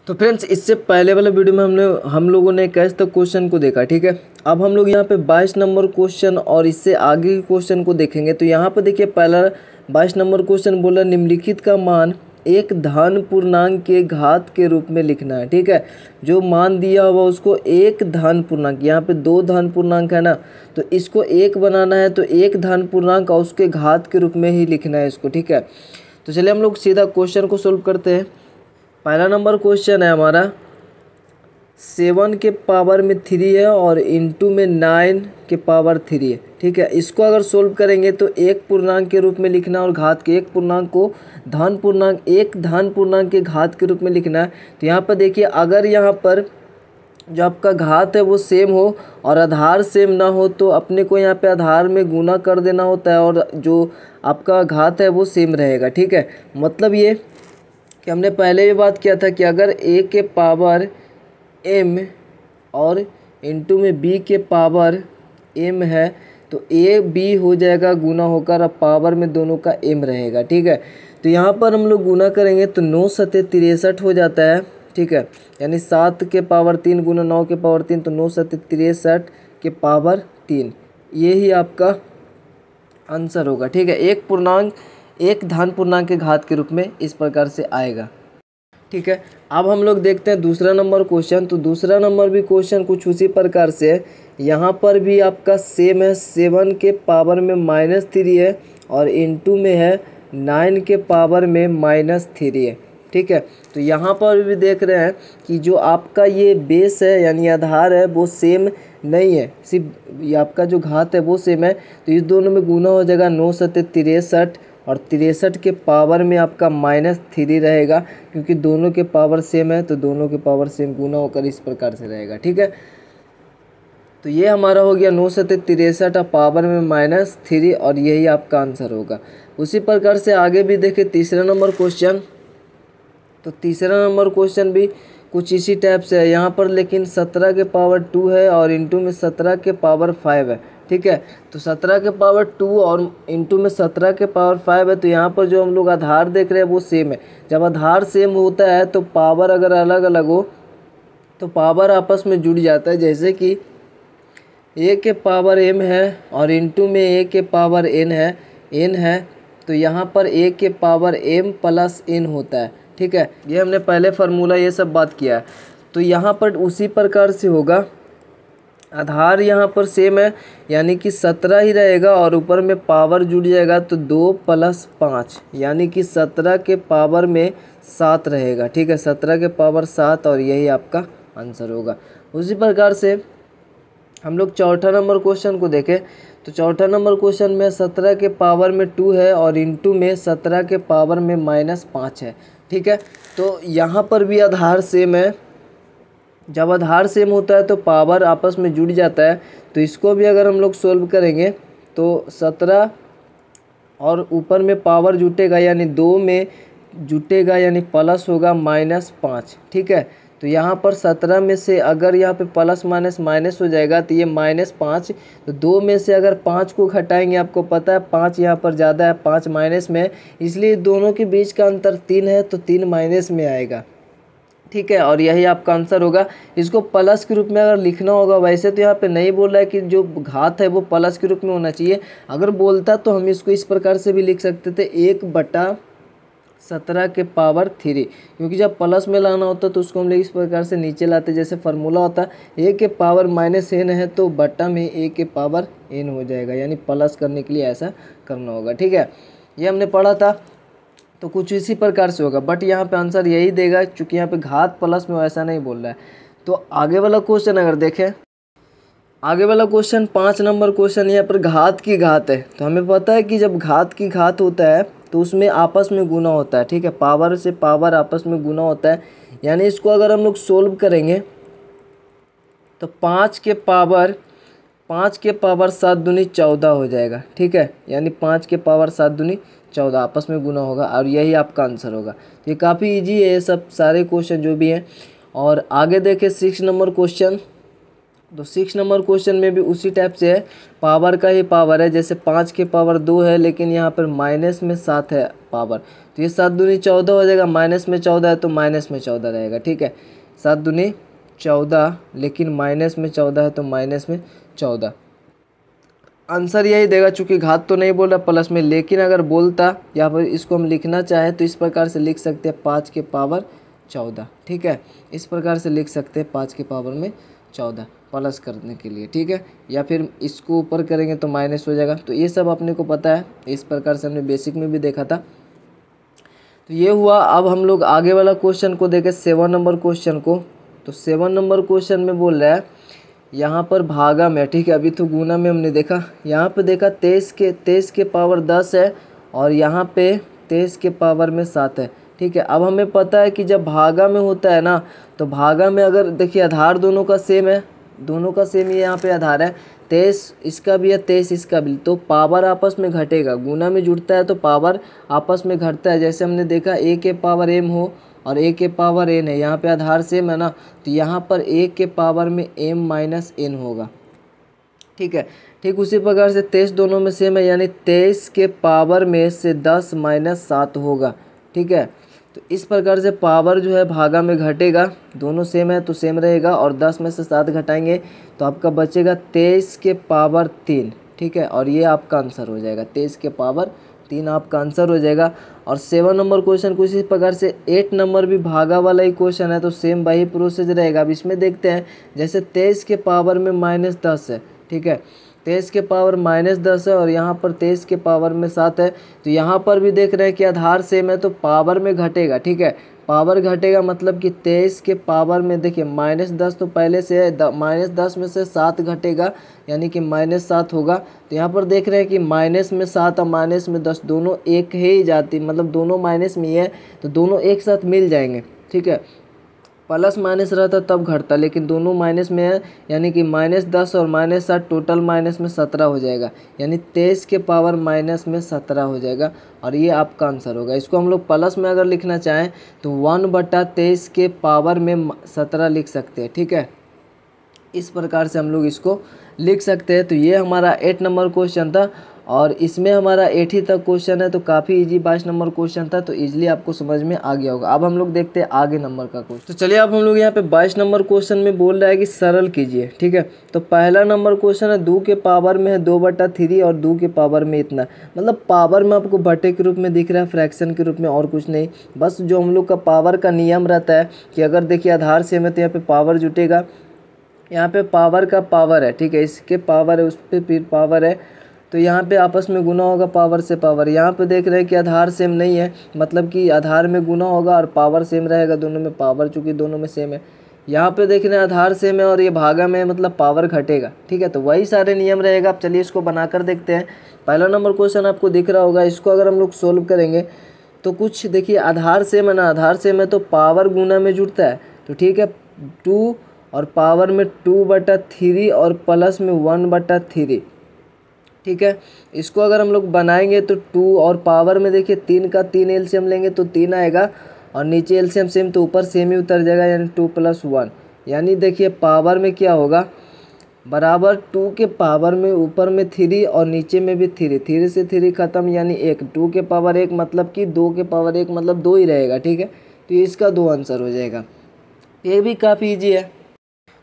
तो फ्रेंड्स, इससे पहले वाले वीडियो में हम लोगों ने 21 तक क्वेश्चन को देखा, ठीक है। अब हम लोग यहाँ पे 22 नंबर क्वेश्चन और इससे आगे के क्वेश्चन को देखेंगे। तो यहाँ पे देखिए, पहला 22 नंबर क्वेश्चन बोला निम्नलिखित का मान एक धन पूर्णांक के घात के रूप में लिखना है, ठीक है। जो मान दिया हुआ उसको एक धन पूर्णांक, यहाँ पे दो धन पूर्णांक है ना, तो इसको एक बनाना है, तो एक धन पूर्णांक और उसके घात के रूप में ही लिखना है इसको, ठीक है। तो चलिए हम लोग सीधा क्वेश्चन को सोल्व करते हैं। पहला नंबर क्वेश्चन है हमारा 7 के पावर में 3 है और इंटू में 9 के पावर 3 है, ठीक है। इसको अगर सोल्व करेंगे तो एक पूर्णांक के रूप में लिखना और घात के एक पूर्णांक को धन पूर्णांक, एक धन पूर्णांक के घात के रूप में लिखना है। तो यहाँ पर देखिए, अगर यहाँ पर जो आपका घात है वो सेम हो और आधार सेम ना हो तो अपने को यहाँ पे आधार में गुना कर देना होता है और जो आपका घात है वो सेम रहेगा, ठीक है। मतलब ये कि हमने पहले भी बात किया था कि अगर a के पावर m और इंटू में b के पावर m है तो a b हो जाएगा गुना होकर, अब पावर में दोनों का m रहेगा, ठीक है। तो यहाँ पर हम लोग गुना करेंगे तो 9 सते 63 हो जाता है, ठीक है। यानी 7 के पावर 3 गुना 9 के पावर 3, तो 9 सते 63 के पावर 3, ये ही आपका आंसर होगा, ठीक है। एक पूर्णांक एक धन पूर्णांक के घात के रूप में इस प्रकार से आएगा, ठीक है। अब हम लोग देखते हैं दूसरा नंबर क्वेश्चन। तो दूसरा नंबर भी क्वेश्चन कुछ उसी प्रकार से है। यहाँ पर भी आपका सेम है, 7 के पावर में -3 है और इंटू में है 9 के पावर में -3 है, ठीक है। तो यहाँ पर भी देख रहे हैं कि जो आपका ये बेस है यानी आधार है वो सेम नहीं है, सिर्फ ये आपका जो घात है वो सेम है। तो इस दोनों में गुना हो जाएगा, 9 सते 63 और 63 के पावर में आपका -3 रहेगा, क्योंकि दोनों के पावर सेम है तो दोनों के पावर सेम गुना होकर इस प्रकार से रहेगा, ठीक है। तो ये हमारा हो गया 9 सते 63 और पावर में -3 और यही आपका आंसर होगा। उसी प्रकार से आगे भी देखें तीसरा नंबर क्वेश्चन। तो तीसरा नंबर क्वेश्चन भी कुछ इसी टाइप से है यहाँ पर, लेकिन 17 के पावर 2 है और इंटू में 17 के पावर 5 है, ठीक है। तो 17 के पावर 2 और इंटू में 17 के पावर 5 है। तो यहाँ पर जो हम लोग आधार देख रहे हैं वो सेम है। जब आधार सेम होता है तो पावर अगर अलग अलग हो तो पावर आपस में जुड़ जाता है। जैसे कि a के पावर m है और इंटू में a के पावर n है, तो यहाँ पर a के पावर m प्लस n होता है, ठीक है। ये हमने पहले फार्मूला ये सब बात किया है। तो यहाँ पर उसी प्रकार से होगा, आधार यहाँ पर सेम है यानी कि 17 ही रहेगा और ऊपर में पावर जुड़ जाएगा तो 2 + 5 यानी कि 17 के पावर में 7 रहेगा, ठीक है। 17 के पावर 7 और यही आपका आंसर होगा। उसी प्रकार से हम लोग चौथा नंबर क्वेश्चन को देखें। तो चौथा नंबर क्वेश्चन में 17 के पावर में 2 है और इंटू में 17 के पावर में -5 है, ठीक है। तो यहाँ पर भी आधार सेम है। जब आधार सेम होता है तो पावर आपस में जुड़ जाता है। तो इसको भी अगर हम लोग सोल्व करेंगे तो 17 और ऊपर में पावर जुटेगा यानी 2 में जुटेगा यानी प्लस होगा -5, ठीक है। तो यहाँ पर 17 में से अगर यहाँ पे प्लस माइनस माइनस हो जाएगा तो ये -5, तो 2 में से अगर 5 को घटाएंगे, आपको पता है 5 यहाँ पर ज़्यादा है, 5 माइनस में है, इसलिए दोनों के बीच का अंतर 3 है तो 3 माइनस में आएगा, ठीक है। और यही आपका आंसर होगा। इसको प्लस के रूप में अगर लिखना होगा, वैसे तो यहाँ पे नहीं बोल रहा है कि जो घात है वो प्लस के रूप में होना चाहिए। अगर बोलता तो हम इसको इस प्रकार से भी लिख सकते थे 1/17 के पावर 3, क्योंकि जब प्लस में लाना होता तो उसको हम लोग इस प्रकार से नीचे लाते, जैसे फार्मूला होता है a के पावर -n है तो बट्टा में a के पावर n हो जाएगा, यानी प्लस करने के लिए ऐसा करना होगा, ठीक है। ये हमने पढ़ा था। तो कुछ इसी प्रकार से होगा, बट यहाँ पे आंसर यही देगा, क्योंकि यहाँ पे घात प्लस में ऐसा नहीं बोल रहा है। तो आगे वाला क्वेश्चन अगर देखें, आगे वाला क्वेश्चन 5 नंबर क्वेश्चन, यहाँ पर घात की घात है। तो हमें पता है कि जब घात की घात होता है तो उसमें आपस में गुना होता है, ठीक है। पावर से पावर आपस में गुना होता है, यानी इसको अगर हम लोग सोल्व करेंगे तो 5 के पावर 7 दूनी 14 हो जाएगा, ठीक है। यानी 5 के पावर 7 दूनी 14 आपस में गुना होगा और यही आपका आंसर होगा। तो ये काफ़ी इजी है, ये सब सारे क्वेश्चन जो भी हैं। और आगे देखें 6 नंबर क्वेश्चन। तो 6 नंबर क्वेश्चन में भी उसी टाइप से है, पावर का ही पावर है। जैसे 5 के पावर 2 है, लेकिन यहाँ पर माइनस में 7 है, पावर। तो ये 7 दूनी 14 हो जाएगा, माइनस में 14 है तो माइनस में 14 रहेगा, ठीक है। 7 दूनी 14, लेकिन माइनस में 14 है तो माइनस में 14। आंसर यही देगा, चूँकि घात तो नहीं बोल रहा प्लस में, लेकिन अगर बोलता यहाँ पर इसको हम लिखना चाहें तो इस प्रकार से लिख सकते हैं 5 के पावर 14, ठीक है। इस प्रकार से लिख सकते हैं 5 के पावर में 14 प्लस करने के लिए, ठीक है। या फिर इसको ऊपर करेंगे तो माइनस हो जाएगा। तो ये सब अपने को पता है, इस प्रकार से हमने बेसिक में भी देखा था। तो ये हुआ। अब हम लोग आगे वाला क्वेश्चन को देखें, 7 नंबर क्वेश्चन को। तो 7 नंबर क्वेश्चन में बोल रहा है यहाँ पर भागा में, ठीक है। अभी तो गुना में हमने देखा, यहाँ पे देखा 23 के पावर 10 है और यहाँ पे 23 के पावर में 7 है, ठीक है। अब हमें पता है कि जब भागा में होता है ना, तो भागा में अगर देखिए आधार दोनों का सेम है, दोनों का सेम ही यहाँ पे आधार है, 23 इसका भी है 23 इसका भी, तो पावर आपस में घटेगा। गुना में जुड़ता है तो पावर आपस में घटता है। जैसे हमने देखा a के पावर m हो और a के पावर n है, यहाँ पे आधार सेम है ना, तो यहाँ पर a के पावर में m माइनस n होगा, ठीक है। ठीक उसी प्रकार से 23 दोनों में सेम है, यानी 23 के पावर में से 10 माइनस 7 होगा, ठीक है। तो इस प्रकार से पावर जो है भागा में घटेगा, दोनों सेम है तो सेम रहेगा, और 10 में से 7 घटाएंगे तो आपका बचेगा 23 के पावर 3, ठीक है। और ये आपका आंसर हो जाएगा, 23 के पावर 3 आपका आंसर हो जाएगा। और 7 नंबर क्वेश्चन को इसी प्रकार से 8 नंबर भी भागा वाला ही क्वेश्चन है, तो सेम वही प्रोसेस रहेगा। अब इसमें देखते हैं, जैसे 23 के पावर में माइनस 10 है, ठीक है। 23 के पावर माइनस 10 है और यहाँ पर 23 के पावर में 7 है, तो यहाँ पर भी देख रहे हैं कि आधार सेम है तो पावर में घटेगा, ठीक है। पावर घटेगा मतलब कि 23 के पावर में देखिए माइनस 10 तो पहले से है, माइनस 10 में से 7 घटेगा यानी कि माइनस 7 होगा। तो यहाँ पर देख रहे हैं कि माइनस में 7 और माइनस में 10 दोनों एक ही जाती, मतलब दोनों माइनस में ही है, तो दोनों एक साथ मिल जाएंगे, ठीक है। प्लस माइनस रहता तब घटता, लेकिन दोनों माइनस में है, यानी कि माइनस 10 और माइनस 7 टोटल माइनस में 17 हो जाएगा, यानी 23 के पावर माइनस में 17 हो जाएगा, और ये आपका आंसर होगा। इसको हम लोग प्लस में अगर लिखना चाहें तो 1/23 के पावर में 17 लिख सकते हैं, ठीक है। इस प्रकार से हम लोग इसको लिख सकते हैं। तो ये हमारा 8 नंबर क्वेश्चन था, और इसमें हमारा 8 ही तक क्वेश्चन है, तो काफ़ी इजी 22 नंबर क्वेश्चन था, तो इजीली आपको समझ में आ गया होगा। अब हम लोग देखते हैं आगे नंबर का क्वेश्चन। तो चलिए अब हम लोग यहाँ पे 22 नंबर क्वेश्चन में बोल रहा है कि सरल कीजिए, ठीक है। तो पहला नंबर क्वेश्चन है 2 के पावर में है 2/3 और 2 के पावर में इतना, मतलब पावर में आपको बटे के रूप में दिख रहा है, फ्रैक्शन के रूप में, और कुछ नहीं। बस जो हम लोग का पावर का नियम रहता है कि अगर देखिए आधार सेम है तो यहाँ पे पावर जुटेगा, यहाँ पे पावर का पावर है, ठीक है। इसके पावर है, उस पर फिर पावर है, तो यहाँ पे आपस में गुना होगा पावर से पावर। यहाँ पे देख रहे हैं कि आधार सेम नहीं है, मतलब कि आधार में गुना होगा और पावर सेम रहेगा दोनों में, पावर चूँकि दोनों में सेम है। यहाँ पे देख रहे हैं आधार सेम है और ये भागा में, मतलब पावर घटेगा, ठीक है। तो वही सारे नियम रहेगा। अब चलिए इसको बनाकर देखते हैं। पहला नंबर क्वेश्चन आपको दिख रहा होगा, इसको अगर हम लोग सोल्व करेंगे तो कुछ देखिए आधार सेम है ना, आधार सेम है तो पावर गुना में जुड़ता है, तो ठीक है। 2 और पावर में 2/3 और प्लस में 1/3, ठीक है। इसको अगर हम लोग बनाएंगे तो 2 और पावर में देखिए 3 का 3 एलसीएम लेंगे तो 3 आएगा, और नीचे एलसीएम सेम तो ऊपर सेम ही उतर जाएगा, यानी 2 + 1। यानी देखिए पावर में क्या होगा, बराबर 2 के पावर में ऊपर में 3 और नीचे में भी 3, 3 से 3 खत्म यानी 1, 2 के पावर 1 मतलब कि 2 के पावर 1 मतलब 2 ही रहेगा, ठीक है। तो इसका 2 आंसर हो जाएगा। ये भी काफ़ी ईजी है।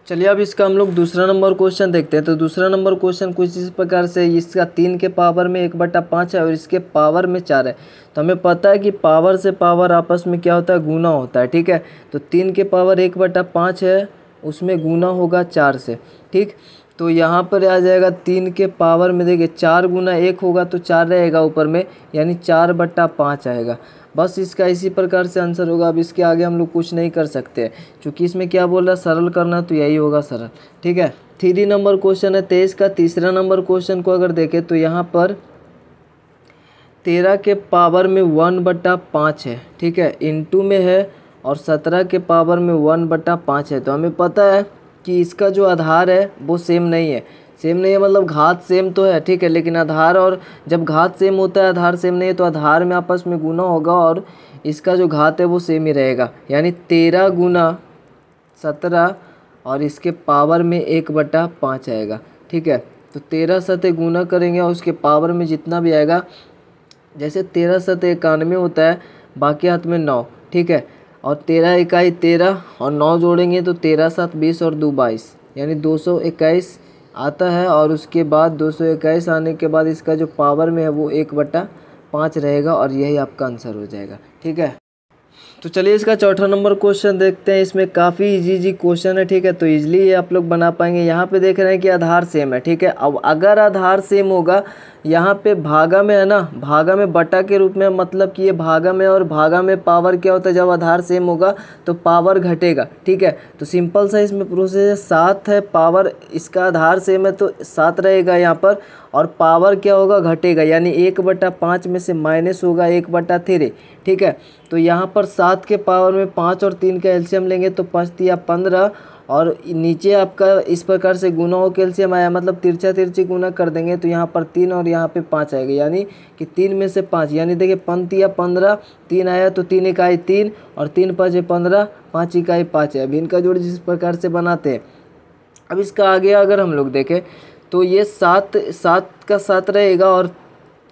चलिए अब इसका हम लोग दूसरा नंबर क्वेश्चन देखते हैं। तो दूसरा नंबर क्वेश्चन कुछ इस प्रकार से, इसका 3 के पावर में 1/5 है और इसके पावर में 4 है। तो हमें पता है कि पावर से पावर आपस में क्या होता है, गुना होता है, ठीक है। तो 3 के पावर 1/5 है, उसमें गुना होगा 4 से, ठीक। तो यहाँ पर आ जाएगा 3 के पावर में देखिए 4 गुना 1 होगा तो 4 रहेगा ऊपर में, यानी 4/5 आएगा। बस इसका इसी प्रकार से आंसर होगा। अब इसके आगे हम लोग कुछ नहीं कर सकते, क्योंकि इसमें क्या बोल रहा है, सरल करना, तो यही होगा सरल, ठीक है। 3 नंबर क्वेश्चन है 23 का। तीसरा नंबर क्वेश्चन को अगर देखें तो यहाँ पर 13 के पावर में 1/5 है, ठीक है, इंटू में है, और 17 के पावर में 1/5 है। तो हमें पता है कि इसका जो आधार है वो सेम नहीं है, सेम नहीं है मतलब घात सेम तो है, ठीक है, लेकिन आधार, और जब घात सेम होता है आधार सेम नहीं है तो आधार में आपस में गुना होगा और इसका जो घात है वो सेम ही रहेगा, यानी 13 गुना 17 और इसके पावर में 1/5 आएगा, ठीक है। तो 13 से गुना करेंगे और उसके पावर में जितना भी आएगा जैसे 13×7 = 91 होता है, बाकी हाथ में 9, ठीक है। और 13×1 = 13 और 9 जोड़ेंगे तो 13×7 = 20 और 2 = 22, यानी 221 आता है। और उसके बाद 221 आने के बाद इसका जो पावर में है वो 1/5 रहेगा और यही आपका आंसर हो जाएगा, ठीक है। तो चलिए इसका चौथा नंबर क्वेश्चन देखते हैं। इसमें काफ़ी इजी क्वेश्चन है, ठीक है, तो इजीली ये आप लोग बना पाएंगे। यहाँ पे देख रहे हैं कि आधार सेम है, ठीक है। अब अगर आधार सेम होगा, यहाँ पे भागा में है ना, भागा में बटा के रूप में, मतलब कि ये भागा में, और भागा में पावर क्या होता है, जब आधार सेम होगा तो पावर घटेगा, ठीक है। तो सिंपल सा इसमें प्रोसेस है, 7 है पावर, इसका आधार सेम है तो 7 रहेगा यहाँ पर, और पावर क्या होगा, घटेगा, यानी 1/5 में से माइनस होगा 1/3, ठीक है। तो यहाँ पर 7 के पावर में 5 और 3 का एलसीएम लेंगे तो 5 या 15, और नीचे आपका इस प्रकार से गुना हो के एलसीएम आया, मतलब तिरछा तिरछी गुना कर देंगे तो यहाँ पर 3 और यहाँ पे 5 आएगा, यानी कि 3 में से 5, यानी देखिए 5 या 15, 3 आया तो 3 इकाई 3 और 3 5 15, 5 इकाई 5 है। अभी इनका जोड़ जिस प्रकार से बनाते हैं। अब इसका आगे अगर हम लोग देखें तो ये 7 का 7 रहेगा, और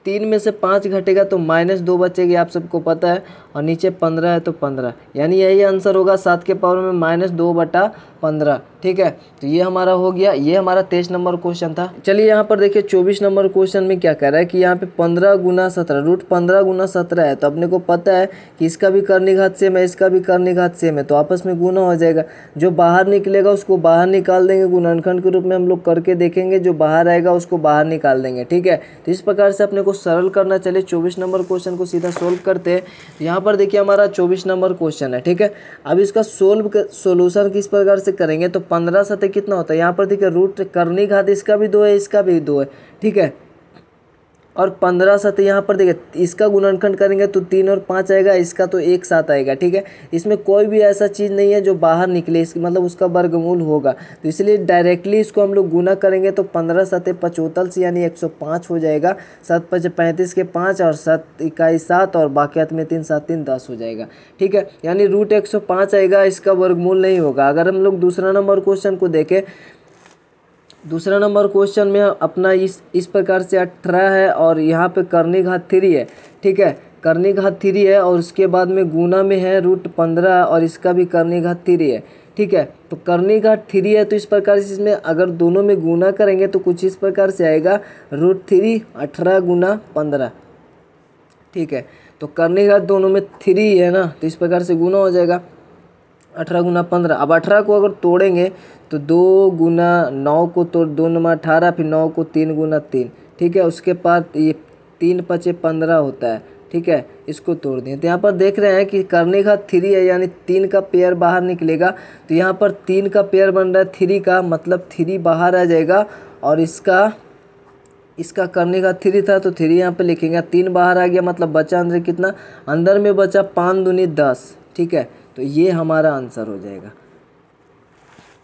3 में से 5 घटेगा तो -2 बचेगी, आप सबको पता है, और नीचे 15 है तो 15, यानी यही आंसर होगा 7 के पावर में -2/15, ठीक है। तो ये हमारा हो गया, ये हमारा 23 नंबर क्वेश्चन था। चलिए यहाँ पर देखिए 24 नंबर क्वेश्चन में क्या कह रहा है कि यहाँ पे 15 × 17 √15 × 17 है। तो अपने को पता है कि इसका भी कर्णिघात सेम है, इसका भी कर्णिघात सेम है, तो आपस में गुना हो जाएगा। जो बाहर निकलेगा उसको बाहर निकाल देंगे, गुणनखंड के रूप में हम लोग करके देखेंगे, जो बाहर आएगा उसको बाहर निकाल देंगे, ठीक है। तो इस प्रकार से अपने को सरल करना। चलिए 24 नंबर क्वेश्चन को सीधा सोल्व करते हैं। यहाँ पर देखिए हमारा 24 नंबर क्वेश्चन है, ठीक है। अब इसका सोल्यूशन किस प्रकार से करेंगे, तो 15 सतह कितना होता है, यहाँ पर देखिए रूट कर्णिघात इसका भी 2 है, इसका भी 2 है, ठीक है। और 15 सतह यहाँ पर देखिए, इसका गुणनखंड करेंगे तो 3 और 5 आएगा, इसका तो 1 साथ आएगा, ठीक है। इसमें कोई भी ऐसा चीज़ नहीं है जो बाहर निकले, इसका मतलब उसका वर्गमूल होगा, तो इसलिए डायरेक्टली इसको हम लोग गुना करेंगे तो 15 सतह 75 से यानी 105 हो जाएगा। 7 5 35 के 5 और 7 इकाई 7 और बाकियात में 3 7 3 10 हो जाएगा, ठीक है। यानी √105 आएगा, इसका वर्गमूल नहीं होगा। अगर हम लोग दूसरा नंबर क्वेश्चन को देखें, दूसरा नंबर क्वेश्चन में अपना इस प्रकार से 18 है और यहाँ पे कर्णिघात 3 है, ठीक है। कर्णिघात 3 है और उसके बाद में गुना में है √15 और इसका भी कर्णिघात 3 है, ठीक है। तो कर्णिघात 3 है तो इस प्रकार से इसमें अगर दोनों में गुना करेंगे तो कुछ इस प्रकार से आएगा √3 18 × 15, ठीक है। तो कर्णिघात दोनों में 3 है ना, तो इस प्रकार से गुना हो जाएगा 18 × 15। अब 18 को अगर तोड़ेंगे तो 2 × 9 को तोड़, 2 9 18, फिर 9 को 3 × 3, ठीक है। उसके बाद ये 3 5 15 होता है, ठीक है। इसको तोड़ दिए तो यहाँ पर देख रहे हैं कि कर्णिघात 3 है, यानी 3 का पेयर बाहर निकलेगा, तो यहाँ पर 3 का पेयर बन रहा है 3 का, मतलब 3 बाहर आ जाएगा, और इसका कर्णिघात 3 था तो 3 यहाँ पे लिखेंगे, 3 बाहर आ गया, मतलब बचा अंदर कितना, अंदर में बचा 5 दूनी 10, ठीक है। तो ये हमारा आंसर हो जाएगा।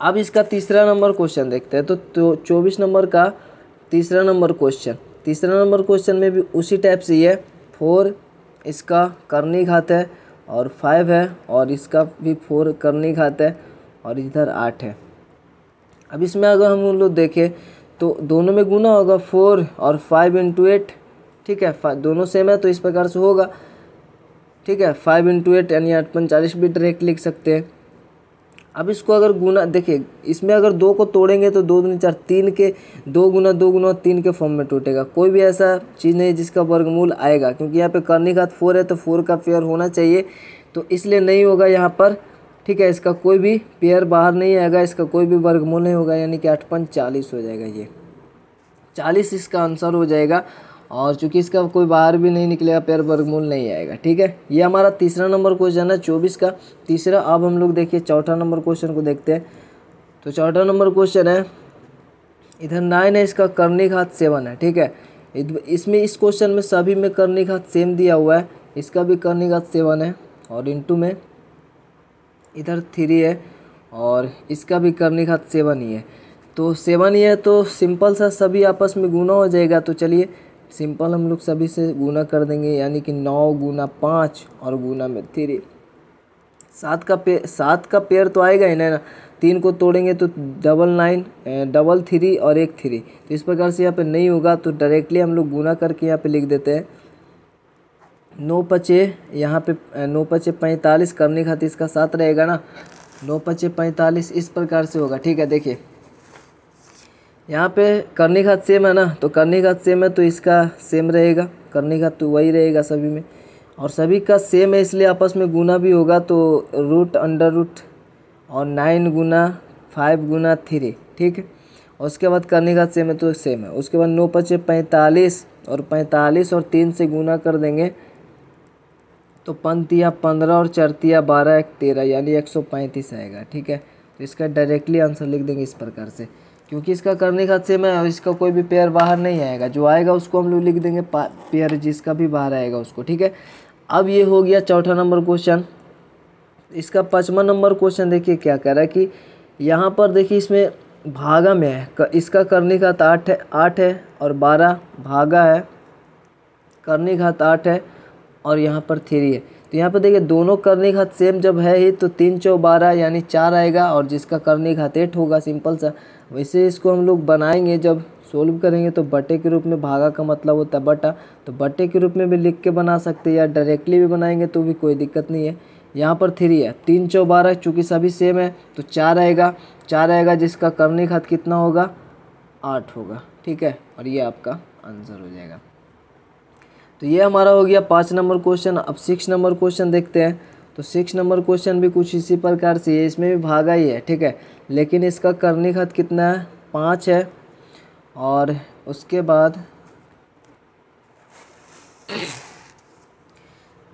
अब इसका तीसरा नंबर क्वेश्चन देखते हैं। तो 24 नंबर का तीसरा नंबर क्वेश्चन में भी उसी टाइप से ये 4 इसका कर्णिघात है और 5 है, और इसका भी 4 कर्णिघात है, और इधर 8 है। अब इसमें अगर हम लोग देखें तो दोनों में गुना होगा, 4 और 5 × 8, ठीक है। दोनों सेम है तो इस प्रकार से होगा, ठीक है। 5 × 8 यानी 8 × 40 भी डायरेक्ट लिख सकते हैं। अब इसको अगर गुना देखिए, इसमें अगर 2 को तोड़ेंगे तो 2 दूनी 4, 3 के 2 × 2 × 3 के फॉर्म में टूटेगा। कोई भी ऐसा चीज़ नहीं जिसका वर्गमूल आएगा, क्योंकि यहाँ पे कर्णिघात 4 है तो 4 का पेयर होना चाहिए, तो इसलिए नहीं होगा यहाँ पर, ठीक है। इसका कोई भी पेयर बाहर नहीं आएगा, इसका कोई भी वर्गमूल नहीं होगा, यानी कि 8 × 40 हो जाएगा, ये 40 इसका आंसर हो जाएगा। और चूंकि इसका कोई बाहर भी नहीं निकलेगा, पेयर वर्गमूल नहीं आएगा, ठीक है। ये हमारा तीसरा नंबर क्वेश्चन है 24 का तीसरा। अब हम लोग देखिए चौथा नंबर क्वेश्चन को देखते हैं। तो चौथा नंबर क्वेश्चन है, इधर 9 है, इसका कर्णिघात 7 है, ठीक है। इसमें इस क्वेश्चन में सभी में कर्णिघात सेम दिया हुआ है, इसका भी कर्णिघात 7 है, और इंटू में इधर 3 है, और इसका भी कर्णिघात 7 ही है। तो 7 ही है तो सिंपल सा सभी आपस में गुना हो जाएगा। तो चलिए सिंपल हम लोग सभी से गुना कर देंगे, यानी कि 9 × 5 और गुना में 3। 7 का पेयर तो आएगा ही ना, 3 को तोड़ेंगे तो 9 9 3 और 1 3, तो इस प्रकार से यहाँ पे नहीं होगा, तो डायरेक्टली हम लोग गुना करके यहाँ पे लिख देते हैं 9×5 यहाँ पे 9×5 45, करनी घात इसका 7 रहेगा ना, 9×5 45 इस प्रकार से होगा। ठीक है, देखिए यहाँ पे करनी घात सेम है ना, तो करनी घात सेम है तो इसका सेम रहेगा, करनी घात तो वही रहेगा सभी में, और सभी का सेम है इसलिए आपस में गुना भी होगा, तो रूट अंडर रूट और 9×5×3। ठीक है, और उसके बाद करनी घात सेम है तो सेम है। उसके बाद 9×5 45 और 45 और 3 से गुना कर देंगे तो 5×3 = 15 और 4×3 = 12, 1×13 यानी 135 आएगा। ठीक है, तो इसका डायरेक्टली आंसर लिख देंगे इस प्रकार से, क्योंकि इसका करने घात सेम है और इसका कोई भी पेयर बाहर नहीं आएगा, जो आएगा उसको हम लोग लिख देंगे पेयर, जिसका भी बाहर आएगा उसको। ठीक है, अब ये हो गया चौथा नंबर क्वेश्चन। इसका 5वां नंबर क्वेश्चन देखिए क्या कह रहा है कि यहाँ पर देखिए इसमें भागा में है, इसका करनी घात 8 है और 12 भागा है, करनी घात 8 है और यहाँ पर 3 है। तो यहाँ पर देखिए दोनों करनी घात सेम जब है ही तो 3×4 = 12 यानी 4 आएगा, और जिसका करनी घात 8 होगा, सिंपल सा। वैसे इसको हम लोग बनाएंगे जब सोल्व करेंगे तो बटे के रूप में, भागा का मतलब होता है बटा, तो बटे के रूप में भी लिख के बना सकते हैं या डायरेक्टली भी बनाएंगे तो भी कोई दिक्कत नहीं है। यहाँ पर 3 है, 3×4 = 12 चूँकि सभी सेम है तो 4 आएगा, 4 आएगा जिसका करनी घात कितना होगा, 8 होगा। ठीक है, और ये आपका आंसर हो जाएगा। तो ये हमारा हो गया 5 नंबर क्वेश्चन। अब 6 नंबर क्वेश्चन देखते हैं। तो 6 नंबर क्वेश्चन भी कुछ इसी प्रकार से है, इसमें भी भागा ही है। ठीक है, लेकिन इसका करनी घात कितना है, 5 है, और उसके बाद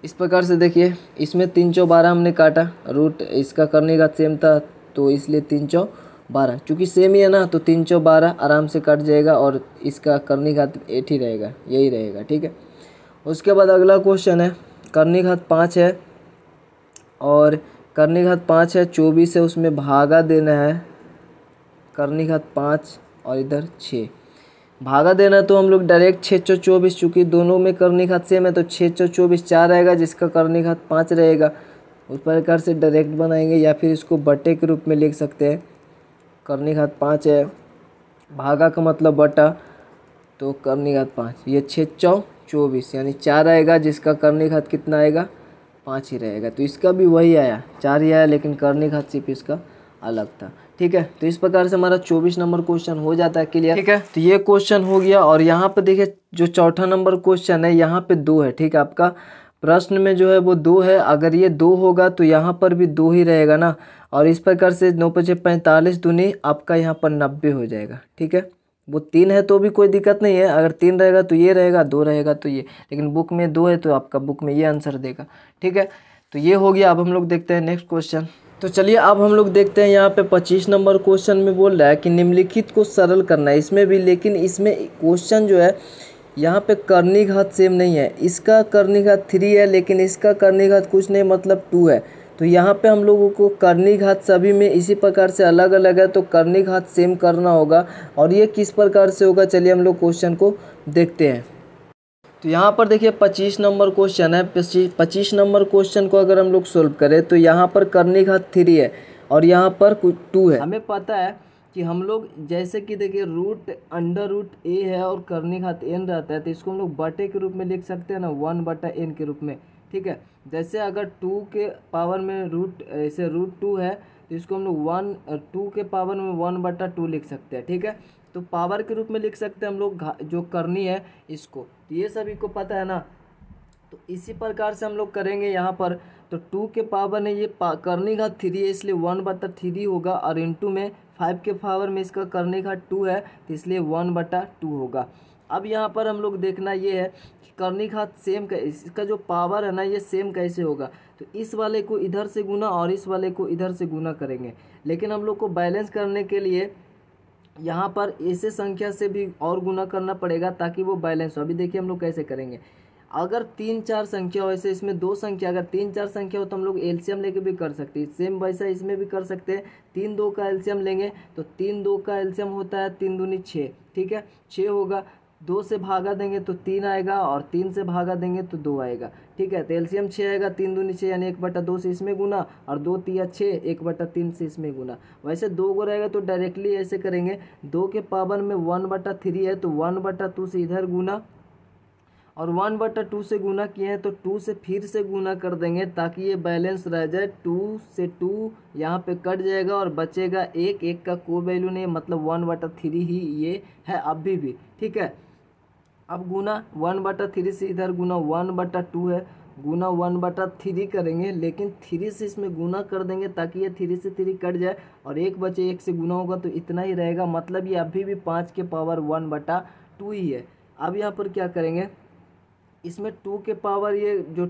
इस प्रकार से देखिए इसमें 3×4 हमने काटा, रूट इसका करनी घात सेम था तो इसलिए 3×4 चूँकि सेम ही है ना, तो 3×4 आराम से कट जाएगा और इसका करनी घात 8 ही रहेगा, यही रहेगा। ठीक है, उसके बाद अगला क्वेश्चन है, करनी घात 5 है और करनी घात 5 है, 24 है, उसमें भागा देना है, करनी घात 5 और इधर 6 भागा देना है, तो हम लोग डायरेक्ट 6×24 चूँकि दोनों में करनी घात सेम है तो 6×24 4 आएगा, जिसका करनी घात 5 रहेगा। उस प्रकार से डायरेक्ट बनाएंगे या फिर इसको बटे के रूप में लिख सकते हैं। करनी घात 5 है, भागा का मतलब बटा, तो करनी घात 5, ये 6×24 यानी 4 आएगा, जिसका करनी घात कितना आएगा, 5 ही रहेगा। तो इसका भी वही आया, 4 ही आया, लेकिन करनी घात सिर्फ इसका अलग था। ठीक है, तो इस प्रकार से हमारा 24 नंबर क्वेश्चन हो जाता है क्लियर। ठीक है, तो ये क्वेश्चन हो गया। और यहाँ पे देखिए जो चौथा नंबर क्वेश्चन है, यहाँ पे 2 है। ठीक है, आपका प्रश्न में जो है वो 2 है, अगर ये 2 होगा तो यहाँ पर भी 2 ही रहेगा ना, और इस प्रकार से 9×5 45 दूनी आपका यहाँ पर 90 हो जाएगा। ठीक है, वो 3 है तो भी कोई दिक्कत नहीं है, अगर 3 रहेगा तो ये रहेगा, 2 रहेगा तो ये, लेकिन बुक में 2 है तो आपका बुक में ये आंसर देगा। ठीक है, तो ये हो गया। अब हम लोग देखते हैं नेक्स्ट क्वेश्चन। तो चलिए अब हम लोग देखते हैं यहाँ पे 25 नंबर क्वेश्चन में बोल रहा है कि निम्नलिखित को सरल करना है, इसमें भी, लेकिन इसमें क्वेश्चन जो है यहाँ पे करनी घात सेम नहीं है, इसका करनी घात 3 है लेकिन इसका करनी घात कुछ नहीं मतलब 2 है। तो यहाँ पे हम लोगों को करनी घात सभी में इसी प्रकार से अलग अलग है, तो करनी घात सेम करना होगा। और ये किस प्रकार से होगा, चलिए हम लोग क्वेश्चन को देखते हैं। तो यहाँ पर देखिए 25 नंबर क्वेश्चन है। 25 नंबर क्वेश्चन को अगर हम लोग सोल्व करें तो यहाँ पर करनी घात 3 है और यहाँ पर 2 है। हमें पता है कि हम लोग जैसे कि देखिए रूट अंडर रूट ए है और करनी घात n रहता है, तो इसको हम लोग बटे के रूप में लिख सकते हैं ना, 1/n के रूप में। ठीक है, जैसे अगर 2 के पावर में रूट ऐसे √2 है तो इसको हम लोग 2 के पावर में 1/2 लिख सकते हैं। ठीक है, तो पावर के रूप में लिख सकते हैं हम लोग जो करनी है इसको, तो ये सभी को पता है ना। तो इसी प्रकार से हम लोग करेंगे यहाँ पर। तो 2 के पावर में ये करनी घात 3 है इसलिए 1/3 होगा, और इंटू में 5 के पावर में इसका करनी घात 2 है तो इसलिए 1/2 होगा। अब यहाँ पर हम लोग देखना ये है कि करनी घात सेम इसका जो पावर है ना ये सेम कैसे होगा। तो इस वाले को इधर से गुना और इस वाले को इधर से गुना करेंगे, लेकिन हम लोग को बैलेंस करने के लिए यहाँ पर ऐसे संख्या से भी और गुना करना पड़ेगा ताकि वो बैलेंस हो। अभी देखिए हम लोग कैसे करेंगे। अगर 3-4 संख्या हो, ऐसे इसमें 2 संख्या, अगर 3-4 संख्या हो तो हम लोग एलसीएम लेके भी कर सकते हैं। सेम वैसा इसमें भी कर सकते हैं। 3-2 का एलसीएम लेंगे तो 3-2 का एलसीएम होता है 3 दूनी 6। ठीक है, 6 होगा। 2 से भागा देंगे तो 3 आएगा और 3 से भागा देंगे तो 2 आएगा। ठीक है, तो एलसीएम 6 आएगा, 3 दूनी 6 यानी 1/2 से इसमें गुना, और 2 तिया 6, 1/3 से इसमें गुना। वैसे 2 को रहेगा तो डायरेक्टली ऐसे करेंगे, 2 के पावर में 1/3 है तो 1/2 से इधर गुना, और 1/2 से गुना किए हैं तो 2 से फिर से गुना कर देंगे ताकि ये बैलेंस रह जाए। 2 से 2 यहाँ पे कट जाएगा और बचेगा 1, 1 का कोई वैल्यू नहीं, मतलब 1/3 ही ये है अभी भी। ठीक है, अब गुना 1/3 से इधर गुना 1/2 है, गुना 1/3 करेंगे, लेकिन 3 से इसमें गुना कर देंगे ताकि ये 3 से 3 कट जाए और 1 बचे, 1 से गुना होगा तो इतना ही रहेगा, मतलब ये अभी भी 5 के पावर 1/2 ही है। अब यहाँ पर क्या करेंगे, इसमें 2 के पावर ये जो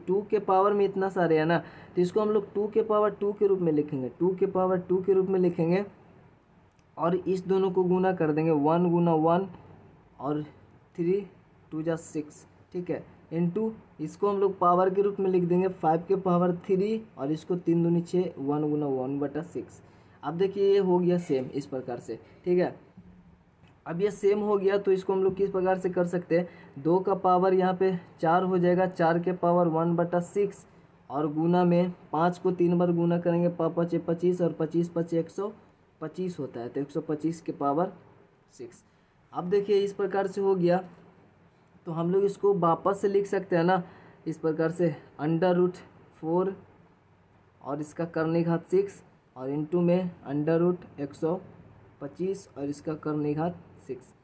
2 के पावर में इतना सारे है ना, तो इसको हम लोग 2 के पावर 2 के रूप में लिखेंगे, 2 के पावर 2 के रूप में लिखेंगे और इस दोनों को गुना कर देंगे, 1 गुना 1 और 3 2 जा 6। ठीक है, इनटू इसको हम लोग पावर के रूप में लिख देंगे 5 के पावर 3 और इसको 3 दूनी 6, 1 गुना 1/6। अब देखिए ये हो गया सेम इस प्रकार से। ठीक है, अब ये सेम हो गया तो इसको हम लोग किस प्रकार से कर सकते हैं, 2 का पावर यहाँ पे 4 हो जाएगा, 4 के पावर 1/6 और गुना में 5 को 3 बार गुना करेंगे, 5 5 25 और 25 5 125 होता है, तो 125 के पावर 6। अब देखिए इस प्रकार से हो गया तो हम लोग इसको वापस से लिख सकते हैं ना इस प्रकार से, √4 और इसका करने घात 6 और इनटू में √125 और इसका करने घात 6।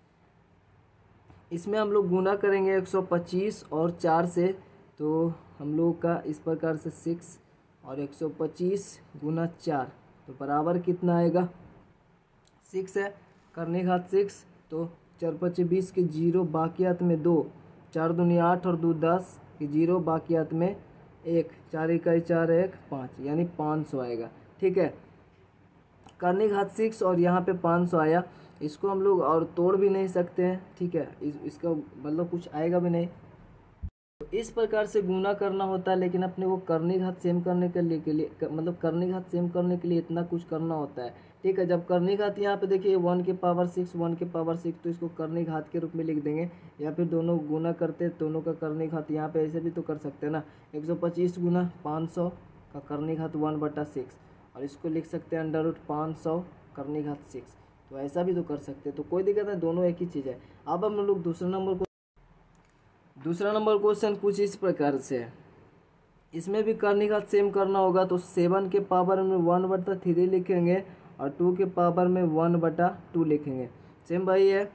इसमें हम लोग गुना करेंगे 125 और 4 से, तो हम लोग का इस प्रकार से 6 और 125 गुना 4 तो बराबर कितना आएगा, 6 है, करने घात 6, तो 4 5 20 के 0 बाकियात में 2, 4 दूनी 8 और 2 10 के 0 बाकियात में 1, 4 इकाई 4 1 5, यानी 500 आएगा। ठीक है, करने घात 6 और यहाँ पे 500 आया, इसको हम लोग और तोड़ भी नहीं सकते हैं। ठीक है, इसका मतलब कुछ आएगा भी नहीं, तो इस प्रकार से गुना करना होता है, लेकिन अपने को करने घात सेम करने के लिए मतलब करने घात सेम करने के लिए इतना कुछ करना होता है। ठीक है, जब करने घात यहाँ पे देखिए 1 के पावर 6 1 के पावर 6, तो इसको करने घात के रूप में लिख देंगे, या फिर दोनों गुना करते दोनों का करने घात यहाँ पे ऐसे भी तो कर सकते हैं ना, 125 गुना 500 का करने घात 1/6 और इसको लिख सकते हैं √500 करने घात 6, तो ऐसा भी तो कर सकते हैं, तो कोई दिक्कत नहीं, दोनों एक ही चीज़ है। अब हम लोग दूसरा नंबर क्वेश्चन कुछ इस प्रकार से है, इसमें भी करने का सेम करना होगा, तो 7 के पावर में 1/3 लिखेंगे और 2 के पावर में 1/2 लिखेंगे। सेम भाई है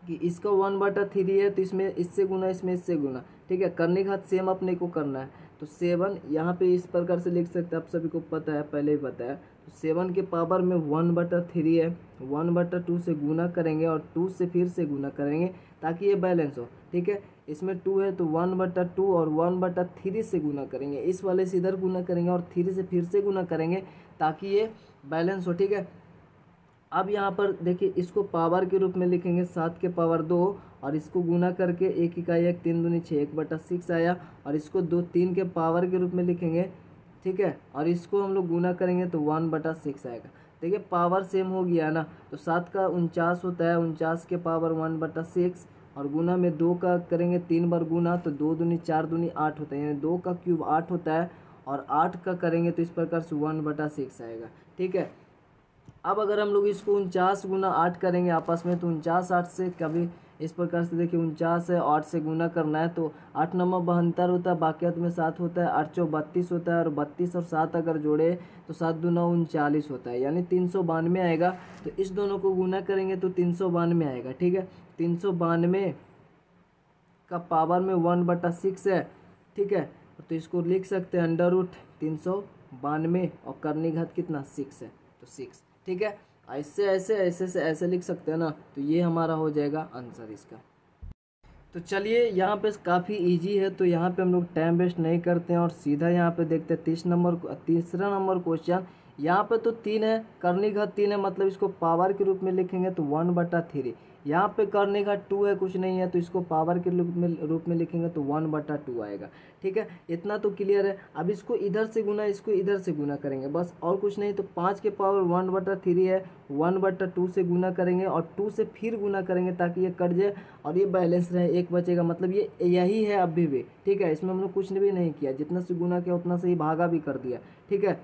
कि इसका 1/3 है तो इसमें इससे गुना, इसमें इससे गुना। ठीक है, करने का सेम अपने को करना है, तो 7 यहाँ पे इस प्रकार से लिख सकते हैं, आप सभी को पता है, पहले ही बताया। तो 7 के पावर में 1/3 है, 1/2 से गुना करेंगे और 2 से फिर से गुना करेंगे ताकि ये बैलेंस हो। ठीक है, इसमें 2 है तो 1/2 और 1/3 से गुना करेंगे, इस वाले से इधर गुना करेंगे और 3 से फिर से गुना करेंगे ताकि ये बैलेंस हो। ठीक है, अब यहाँ पर देखिए इसको पावर के रूप में लिखेंगे 7 के पावर 2 और इसको गुना करके 1 इकाई 1 3 दूनी 6 1/6 आया, और इसको 2 3 के पावर के रूप में लिखेंगे। ठीक है, और इसको हम लोग गुना करेंगे तो 1/6 आएगा। देखिए पावर सेम हो गया ना, तो 7 का 49 होता है, 49 के पावर 1/6 और गुना में 2 का करेंगे 3 बार गुना, तो 2 दूनी 4 दूनी 8 होता है, यानी 2 का क्यूब 8 होता है और 8 का करेंगे तो इस प्रकार से 1/6 आएगा। ठीक है, अब अगर हम लोग इसको 49 गुना 8 करेंगे आपस में, तो 49 8 से कभी इस प्रकार से देखिए 49 है 8 से गुना करना है, तो 8 9 72 होता है, बाकियात में 7 होता है, 8 4 32 होता है और 32 और 7 अगर जोड़े तो 7 2 9 39 होता है, यानी 392 आएगा। तो इस दोनों को गुना करेंगे तो 392 आएगा। ठीक है, 392 का पावर में 1/6 है। ठीक है, तो इसको लिख सकते हैं √392 और करने घात कितना 6 है, तो 6। ठीक है, ऐसे ऐसे ऐसे से ऐसे लिख सकते हैं ना, तो ये हमारा हो जाएगा आंसर इसका। तो चलिए यहाँ पे काफ़ी इजी है, तो यहाँ पे हम लोग टाइम वेस्ट नहीं करते हैं और सीधा यहाँ पे देखते हैं तीसरा नंबर क्वेश्चन। यहाँ पे तो 3 है, करने घात 3 है, मतलब इसको पावर के रूप में लिखेंगे तो 1/3। यहाँ पे करने घात 2 है, कुछ नहीं है, तो इसको पावर के रूप में लिखेंगे तो 1/2 आएगा। ठीक है, इतना तो क्लियर है। अब इसको इधर से गुना, इसको इधर से गुना करेंगे, बस और कुछ नहीं। तो 5 के पावर 1/3 है, 1/2 से गुना करेंगे और 2 से फिर गुना करेंगे ताकि ये कट जाए और ये बैलेंस रहे, 1 बचेगा, मतलब ये यही है अभी भी। ठीक है, इसमें हम लोग कुछ भी नहीं किया, जितना से गुना किया उतना से ही भागा भी कर दिया। ठीक है,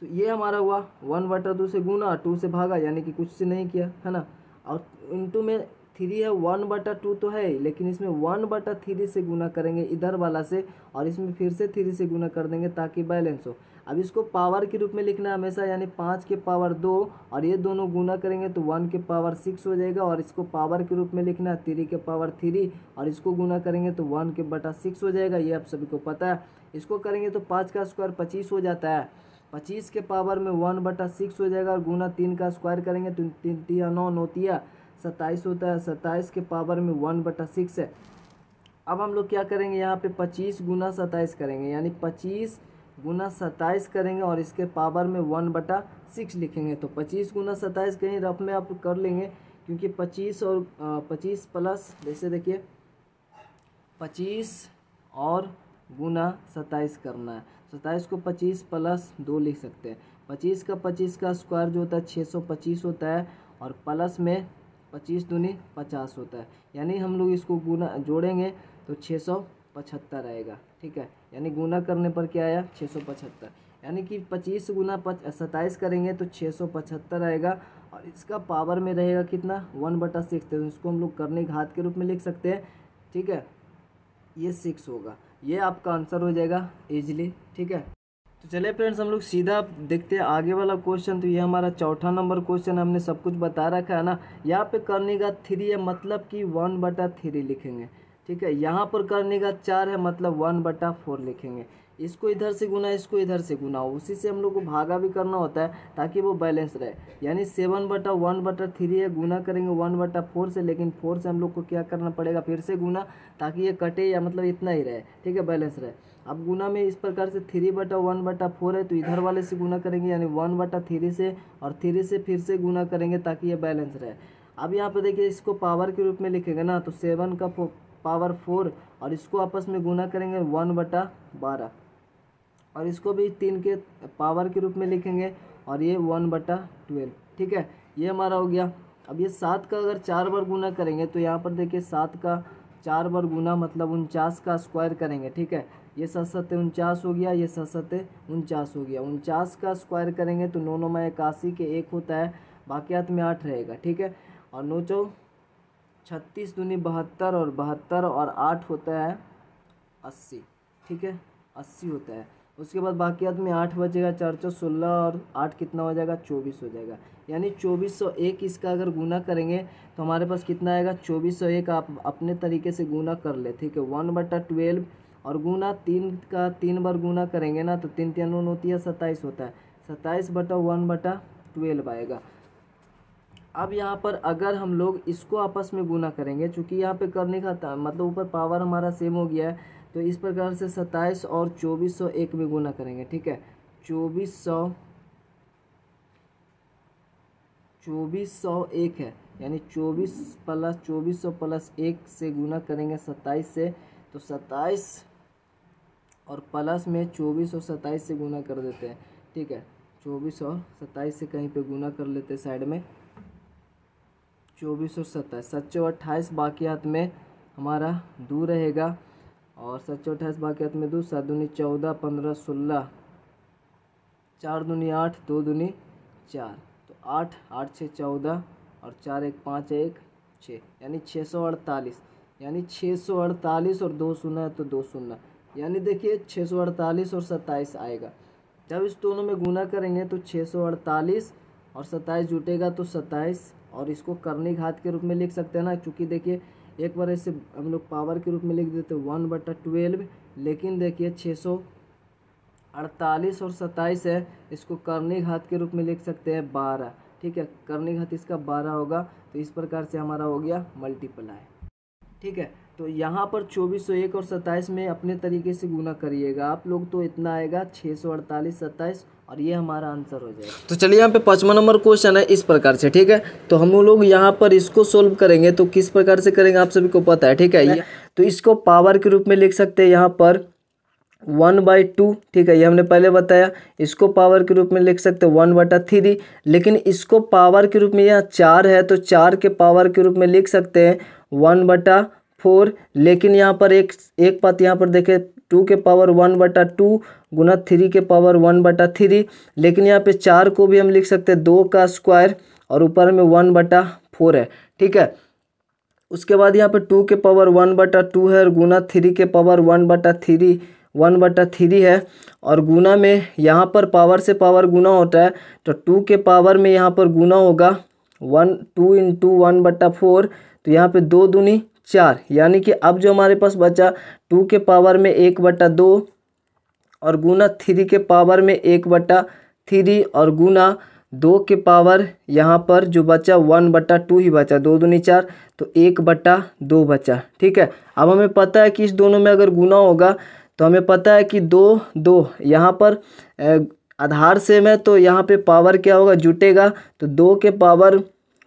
तो ये हमारा हुआ 1/2 से गुना 2 से भागा, यानी कि कुछ से नहीं किया है ना, और इनटू में 3 है 1/2 तो है, लेकिन इसमें 1/3 से गुना करेंगे इधर वाला से, और इसमें फिर से 3 से गुना कर देंगे ताकि बैलेंस हो। अब इसको पावर के रूप में लिखना है हमेशा, यानी 5 के पावर 2, और ये दोनों गुना करेंगे तो 1 के पावर 6 हो जाएगा, और इसको पावर के रूप में लिखना है 3 के पावर 3, और इसको गुना करेंगे तो 1 के बटा 6 हो जाएगा। ये आप सभी को पता है। इसको करेंगे तो 5 का स्क्वायर 25 हो जाता है, 25 के पावर में 1/6 हो जाएगा, और गुना 3 का स्क्वायर करेंगे तो 3 तिया 9 9 27 होता है, 27 के पावर में 1/6 है। अब हम लोग क्या करेंगे, यहाँ पे 25 गुना 27 करेंगे, यानी 25 गुना 27 करेंगे, और इसके पावर में 1/6 लिखेंगे। तो 25 गुना 27 कहीं रफ में आप कर लेंगे, क्योंकि 25 और 25 प्लस, जैसे देखिए 25 और गुना 27 करना है, 27 को 25 प्लस 2 लिख सकते हैं। 25 का स्क्वायर जो होता है 625 होता है, और प्लस में 25 दूनी 50 होता है, यानी हम लोग इसको गुना जोड़ेंगे तो 675 आएगा। ठीक है, यानी गुना करने पर क्या आया 675, यानी कि 25 गुना 27 करेंगे तो 675 आएगा, और इसका पावर में रहेगा कितना 1/6, तो इसको हम लोग करने घात के रूप में लिख सकते हैं। ठीक है, ये 6 होगा, ये आपका आंसर हो जाएगा इजीली। ठीक है, तो चलिए फ्रेंड्स हम लोग सीधा देखते हैं आगे वाला क्वेश्चन। तो ये हमारा चौथा नंबर क्वेश्चन, हमने सब कुछ बता रखा है ना। यहाँ पे करने का 3 है, मतलब कि 1/3 लिखेंगे। ठीक है, यहाँ पर करने का 4 है, मतलब 1/4 लिखेंगे। इसको इधर से गुना, इसको इधर से गुना, उसी से हम लोग को भागा भी करना होता है ताकि वो बैलेंस रहे। यानी 7/1/3 है, गुना करेंगे 1/4 से, लेकिन 4 से हम लोग को क्या करना पड़ेगा, फिर से गुना, ताकि ये कटे, या मतलब इतना ही रहे। ठीक है, बैलेंस रहे। अब गुना में इस प्रकार से 3/1/4 है, तो इधर वाले से गुना करेंगे, यानी 1/3 से, और 3 से फिर से गुना करेंगे ताकि ये बैलेंस रहे। अब यहाँ पे देखिए इसको पावर के रूप में लिखेंगे ना, तो 7 का पावर 4, और इसको आपस में गुना करेंगे 1/12, और इसको भी 3 के पावर के रूप में लिखेंगे, और ये 1/12। ठीक है, ये हमारा हो गया। अब ये 7 का अगर 4 बार गुना करेंगे, तो यहाँ पर देखिए 7 का 4 बार गुना मतलब 49 का स्क्वायर करेंगे। ठीक है, ये 7 7 49 हो गया, ये 7 7 49 हो गया। 49 का स्क्वायर करेंगे तो 9 9 81 के 1 होता है, बाकियात में 8 रहेगा। ठीक है, और 9 चौ 36 दूनी 72, और 72 और 8 होता है 80। ठीक है, 80 होता है। उसके बाद बाकियात में 8 बचेगा, 4 चौ 16, और 8 कितना हो जाएगा 24 हो जाएगा, यानी 2401। इसका अगर गुना करेंगे तो हमारे पास कितना आएगा 2401। आप अपने तरीके से गुना कर ले। ठीक है, 1/12, और गुना 3 का 3 बार गुना करेंगे ना, तो 3 3 9 होती है 27 होता है, 27/1/12 आएगा। अब यहाँ पर अगर हम लोग इसको आपस में गुना करेंगे, चूँकि यहाँ पे करने का मतलब ऊपर पावर हमारा सेम हो गया है, तो इस प्रकार से 27 और 2401 में गुना करेंगे। ठीक है, 2401 है, यानी 2400 प्लस 1 से गुना करेंगे 27 से, तो 27 और प्लस में 24 और 27 से गुना कर देते हैं। ठीक है, 24 और 27 से कहीं पे गुना कर लेते हैं साइड में, 24 और 27, 7 28 बाकियात में हमारा 2 रहेगा, और 7 28 बाकियात में 2, 7 दूनी 14, 15 16, 4 दूनी 8, 2 दूनी 4, तो 8 8 6 14, और 4 1 5 1 6, यानी 648, यानी 648 और 2 शून्य है तो 2 शून्य, यानी देखिए 648 और 27 आएगा। जब इस दोनों में गुना करेंगे तो 648 और 27 जुटेगा तो 27, और इसको करनी घात के रूप में लिख सकते हैं ना, क्योंकि देखिए एक बार ऐसे हम लोग पावर के रूप में लिख देते 1/12, लेकिन देखिए 648 और 27 है, इसको करनी घात के रूप में लिख सकते हैं 12। ठीक है, करनी घात इसका 12 होगा, तो इस प्रकार से हमारा हो गया मल्टीप्लाई। ठीक है, तो यहाँ पर 2401 और 27 में अपने तरीके से गुना करिएगा आप लोग, तो इतना आएगा 648 27, और ये हमारा आंसर हो जाएगा। तो चलिए यहाँ पे 5वां नंबर क्वेश्चन है इस प्रकार से। ठीक है, तो हम लोग यहाँ पर इसको सोल्व करेंगे, तो किस प्रकार से करेंगे आप सभी को पता है। ठीक है, तो इसको पावर के रूप में लिख सकते हैं यहाँ पर 1/2। ठीक है, ये हमने पहले बताया। इसको पावर के रूप में लिख सकते हैं 1/3, लेकिन इसको पावर के रूप में यहाँ 4 है, तो 4 के पावर के रूप में लिख सकते हैं 1/4, लेकिन यहाँ पर एक बात यहाँ पर देखें, 2 के पावर 1/2 गुना 3 के पावर 1/3, लेकिन यहाँ पे 4 को भी हम लिख सकते हैं 2 का स्क्वायर, और ऊपर में 1/4 है। ठीक है, उसके बाद यहाँ पे 2 के पावर 1/2 है और गुना 3 के पावर 1/3 है। और गुना में यहाँ पर पावर से पावर गुना होता है, तो 2 के पावर में यहाँ पर गुना होगा 2 × 1/4, तो यहाँ पे 2 दूनी 4, यानी कि अब जो हमारे पास बचा 2 के पावर में 1/2 और गुना 3 के पावर में 1/3 और गुना 2 के पावर यहाँ पर जो बचा 1/2 ही बचा, 2 दूनी 4, तो 1/2 बचा। ठीक है, अब हमें पता है कि इस दोनों में अगर गुना होगा तो हमें पता है कि 2 यहाँ पर आधार सेम है, तो यहाँ पे पावर क्या होगा, जुटेगा, तो 2 के पावर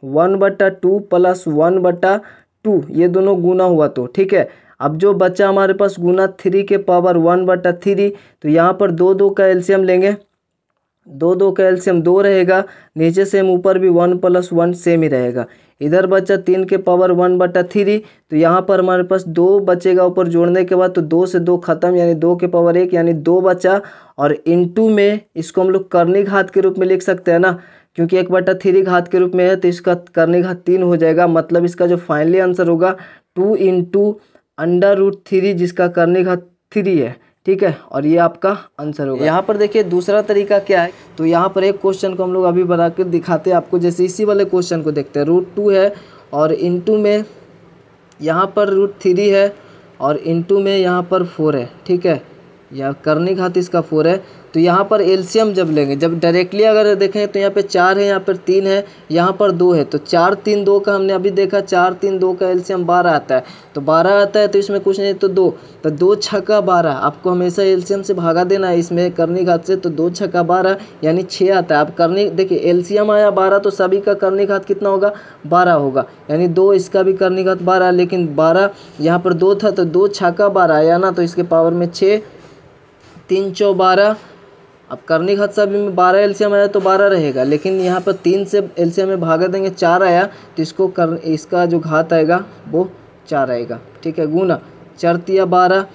1/2 प्लस 1/2 ये दोनों गुना हुआ तो ठीक है। अब जो बचा हमारे पास गुना 3 के पावर 1/3, तो यहाँ पर 2 का एलसीएम लेंगे, 2 का एलसीएम 2 रहेगा, नीचे सेम ऊपर भी 1 + 1 सेम ही रहेगा। इधर बचा 3 के पावर 1/3, तो यहाँ पर हमारे पास 2 बचेगा ऊपर जोड़ने के बाद, तो 2 से 2 खत्म, यानी 2 के पावर 1 यानी 2 बचा। और इनटू में इसको हम लोग करनी घात के रूप में लिख सकते हैं ना, क्योंकि 1/3 घात के रूप में है, तो इसका करनी घात 3 हो जाएगा। मतलब इसका जो फाइनली आंसर होगा 2 × √3, जिसका करनी घात 3 है। ठीक है, और ये आपका आंसर होगा। यहाँ पर देखिए दूसरा तरीका क्या है, तो यहाँ पर एक क्वेश्चन को हम लोग अभी बना कर दिखाते हैं आपको। जैसे इसी वाले क्वेश्चन को देखते हैं, √2 है और इनटू में यहाँ पर √3 है और इनटू में यहाँ पर 4 है। ठीक है, या करनी घात इसका 4 है, तो यहाँ पर एलसीएम जब लेंगे, जब डायरेक्टली अगर देखें तो यहाँ पे 4 है, यहाँ पर 3 है, यहाँ पर 2 है, तो 4 3 2 का हमने अभी देखा 4 3 2 का एलसीएम 12 आता है, तो 12 आता है, तो इसमें कुछ नहीं तो 2, तो 2 छक्का 12, आपको हमेशा एलसीएम से भागा देना है इसमें करनी घात से, तो 2 छक्का 12 यानी 6 आता है। अब करनी देखिए एलसीएम आया 12, तो सभी का करनी घात कितना होगा, 12 होगा, यानी 2 इसका भी करनी घात 12, लेकिन 12 यहाँ पर 2 था, तो 2 छक्का 12 आया ना, तो इसके पावर में 6, 3 × 12। अब करनी घात सभी में 12 एलसीएम आया तो 12 रहेगा, लेकिन यहाँ पर 3 से एलसीएम में भागा देंगे 4 आया, तो इसका जो घात आएगा वो 4 आएगा। ठीक है, गुना 4 × 12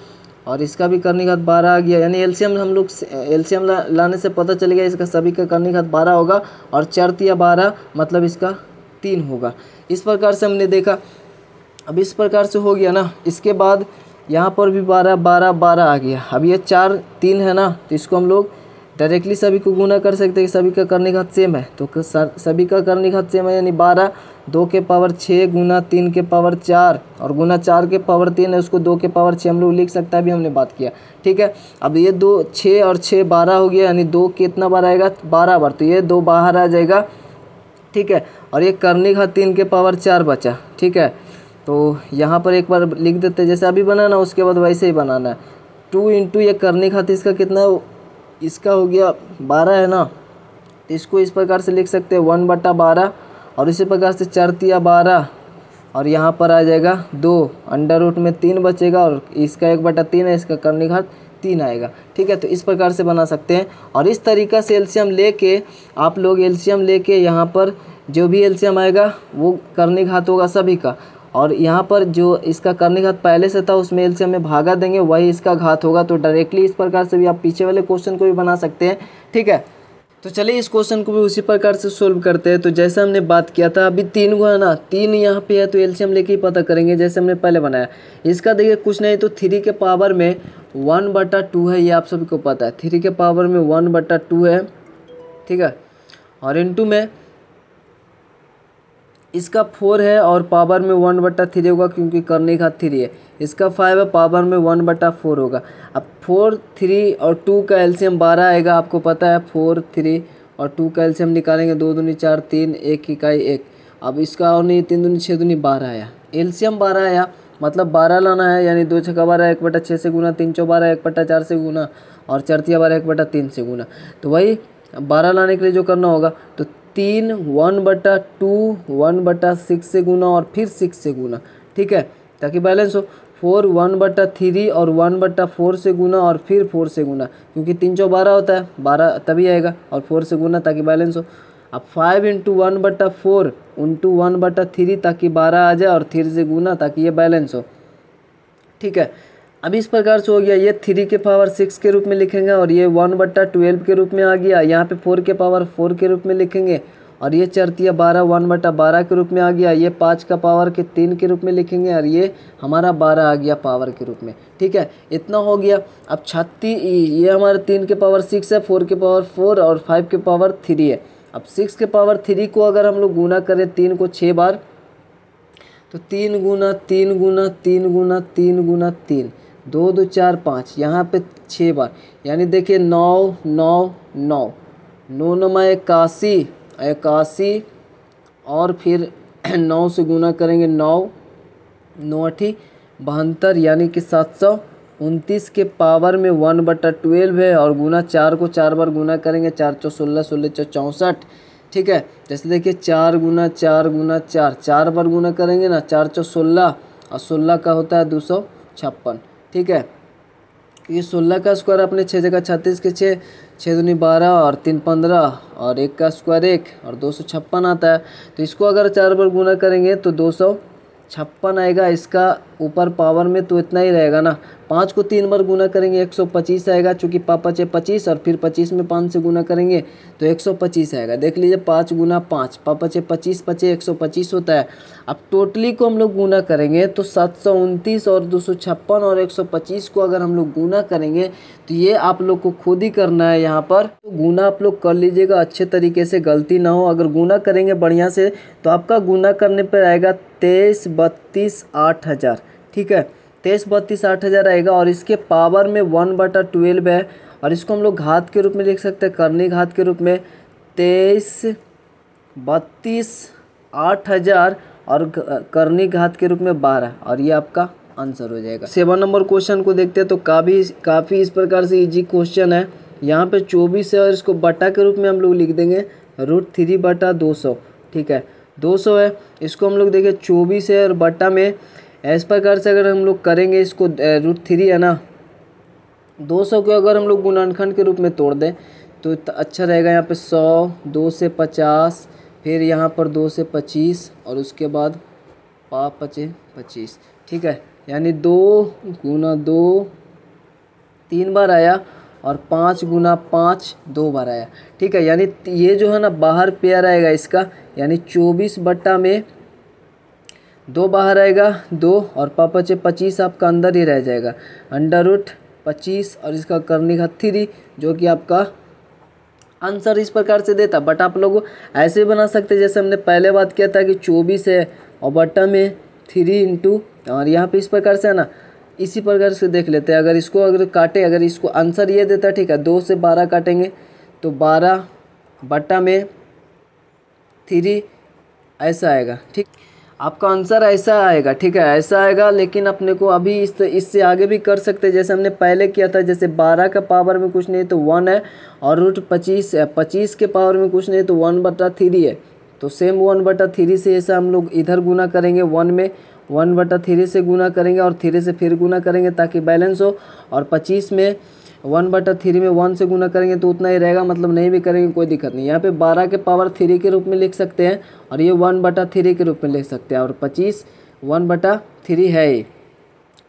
और इसका भी करनी घात 12 आ गया, यानी एलसीएम हम लोग एलसीएम लाने से पता चल गया इसका सभी का करनी घात 12 होगा, और 4 × 12 मतलब इसका 3 होगा। इस प्रकार से हमने देखा। अब इस प्रकार से हो गया ना, इसके बाद यहाँ पर भी 12 12 12 आ गया। अब ये 4 3 है ना, तो इसको हम लोग डायरेक्टली सभी को गुना कर सकते हैं, सभी का करनी घात सेम है, तो सभी का करनी घात सेम है, यानी 12 2 के पावर 6 गुना 3 के पावर 4 और गुना 4 के पावर 3 है, उसको 2 के पावर 6 हम लोग लिख सकते हैं, अभी हमने बात किया। ठीक है, अब ये 2 6 और 6 12 हो गया, यानी 2 कितना बार आएगा, 12 बार, तो ये 2 बाहर आ जाएगा। ठीक है, और ये करनी घात 3 के पावर 4 बचा। ठीक है, तो यहाँ पर एक बार लिख देते हैं, जैसे अभी बनाना उसके बाद वैसे ही बनाना है। 2 × ये करनी घात इसका कितना है, इसका हो गया 12 है ना, तो इसको इस प्रकार से लिख सकते हैं 1/12, और इसी प्रकार से 4 × 12 और यहाँ पर आ जाएगा 2, अंडर रूट में 3 बचेगा, और इसका 1/3 है, इसका करनी घात 3 आएगा। ठीक है, तो इस प्रकार से बना सकते हैं। और इस तरीक़ा से एलसीएम लेके आप लोग एलसीएम लेके यहाँ पर जो भी एलसीएम आएगा वो करनी घात होगा सभी का, और यहाँ पर जो इसका करनी घात पहले से था उसमें एलसीएम में भागा देंगे, वही इसका घात होगा। तो डायरेक्टली इस प्रकार से भी आप पीछे वाले क्वेश्चन को भी बना सकते हैं। ठीक है, तो चलिए इस क्वेश्चन को भी उसी प्रकार से सोल्व करते हैं। तो जैसा हमने बात किया था, अभी 3 हुआ ना, 3 यहाँ पे है, तो एलसीएम लेके ही पता करेंगे, जैसे हमने पहले बनाया। इसका देखिए कुछ नहीं तो 3 के पावर में 1/2 है, ये आप सभी को पता है, 3 के पावर में 1/2 है। ठीक है, और इनटू में इसका 4 है और पावर में 1/3 होगा, क्योंकि करनी घात 3 है। इसका 5 है, पावर में 1/4 होगा। अब 4 3 और 2 का एलसीएम 12 आएगा, आपको पता है। 4 3 और 2 का एलसीएम निकालेंगे, 2 दूनी 4 3 1 इकाई 1। अब इसका और नहीं 3 दूनी 6 दूनी 12 आया, एलसीएम 12 आया, मतलब 12 लाना है, यानी 2 छक्का 12 1/6 से गुना, 3 चौ 12 1/4 से गुना, और 4 तिया 12 1/3 से गुना। तो वही 12 लाने के लिए जो करना होगा, तो 3 1/2 1/6 से गुना और फिर 6 से गुना। ठीक है, ताकि बैलेंस हो। 4 1/3 और 1/4 से गुना और फिर 4 से गुना, क्योंकि 3 चौ 12 होता है, 12 तभी आएगा, और 4 से गुना ताकि बैलेंस हो। अब 5 × 1/4 × 1/3 ताकि 12 आ जाए, और 3 से गुना ताकि ये बैलेंस हो। ठीक है, अब इस प्रकार से हो गया। ये 3 के पावर 6 के रूप में लिखेंगे, और ये 1/12 के रूप में आ गया। यहाँ पे 4 के पावर 4 के रूप में लिखेंगे, और ये 4 12 1/12 के रूप में आ गया। ये 5 का पावर के 3 के रूप में लिखेंगे और ये हमारा 12 आ गया पावर के रूप में। ठीक है, इतना हो गया। अब 36 ये हमारे 3 के पावर 6 है, 4 के पावर 4 और 5 के पावर 3 है। अब 6 के पावर 3 को अगर हम लोग गुना करें 3 को 6 बार, तो 3 गुना 3 गुना 3 गुना 3 गुना 3, 2 2 4 5, यहाँ पे 6 बार, यानी देखिए 9 9 9 9 9 81 81, और फिर 9 से गुना करेंगे 9 9 8 72, यानी कि 729 के पावर में 1/12 है। और गुना 4 को 4 बार गुना करेंगे, 4 4 16 16 4 64। ठीक है, जैसे देखिए 4 गुना 4 गुना 4, 4 बार गुना करेंगे ना, 4 4 16 और 16 का होता है 256। ठीक है, ये 16 का स्क्वायर अपने 6 जगह 36 के 6, 6 दूनी 12 और 3 15 और 1 का स्क्वायर 1 और 256 आता है। तो इसको अगर 4 बार गुना करेंगे तो 256 आएगा। इसका ऊपर पावर में तो इतना ही रहेगा ना। 5 को 3 बार गुना करेंगे 125 आएगा, चूँकि 5 5 25 और फिर 25 में 5 से गुना करेंगे तो 125 आएगा। देख लीजिए 5 गुना 5, 5 5 25 25 125 होता है। अब टोटली को हम लोग गुना करेंगे तो 729 और 256 और 125 को अगर हम लोग गुना करेंगे तो ये आप लोग को खुद ही करना है। यहाँ पर तो गुना आप लोग कर लीजिएगा अच्छे तरीके से, गलती ना हो। अगर गुना करेंगे बढ़िया से तो आपका गुना करने पर आएगा 23 32 8000। ठीक है, 23 32 8000 आएगा। और इसके पावर में 1/12 है, और इसको हम लोग घात के रूप में लिख सकते हैं, करनी घात के रूप में 23 32 8000 और करनी घात के रूप में 12, और ये आपका आंसर हो जाएगा। 7 नंबर क्वेश्चन को देखते हैं तो काफ़ी इस प्रकार से इजी क्वेश्चन है। यहाँ पे 24 है और इसको बटा के रूप में हम लोग लिख देंगे √3/200। ठीक है, 200 है, इसको हम लोग देखें 24 है और बटा में इस प्रकार से अगर हम लोग करेंगे, इसको √3 है ना, 200 को अगर हम लोग गुणनखंड के रूप में तोड़ दें तो अच्छा रहेगा। यहाँ पे 100, 2 से 50, फिर यहाँ पर 2 से 25 और उसके बाद 5 5 25। ठीक है, यानी 2 गुना 2 3 बार आया और 5 गुना 5 2 बार आया। ठीक है, यानी ये जो है ना बाहर पेयर आएगा इसका, यानी 24 बट्टा में 2 बाहर आएगा 2 और 5 5 25 आपका अंदर ही रह जाएगा, √25 और इसका करनी घात 3, जो कि आपका आंसर इस प्रकार से देता। बट आप लोग ऐसे बना सकते जैसे हमने पहले बात किया था कि 24 है और बट्टा में 3 इंटू, और यहाँ पे इस प्रकार से है ना, इसी प्रकार से देख लेते हैं। अगर इसको अगर काटे, अगर इसको आंसर ये देता, ठीक है, 2 से 12 काटेंगे तो 12 बट्टा में 3 ऐसा आएगा। ठीक, आपका आंसर ऐसा आएगा। ठीक है, ऐसा आएगा। लेकिन अपने को अभी इससे आगे भी कर सकते हैं, जैसे हमने पहले किया था। जैसे 12 का पावर में कुछ नहीं तो 1 है, और √25 है, 25 के पावर में कुछ नहीं तो 1/3 है। तो सेम 1/3 से ऐसा हम लोग इधर गुना करेंगे, 1 में 1/3 से गुना करेंगे और 3 से फिर गुना करेंगे ताकि बैलेंस हो। और 25 में 1/3 में 1 से गुना करेंगे तो उतना ही रहेगा, मतलब नहीं भी करेंगे कोई दिक्कत नहीं। यहाँ पे 12 के पावर 3 के रूप में लिख सकते हैं, और ये 1/3 के रूप में लिख सकते हैं, और 25 1/3 है ही।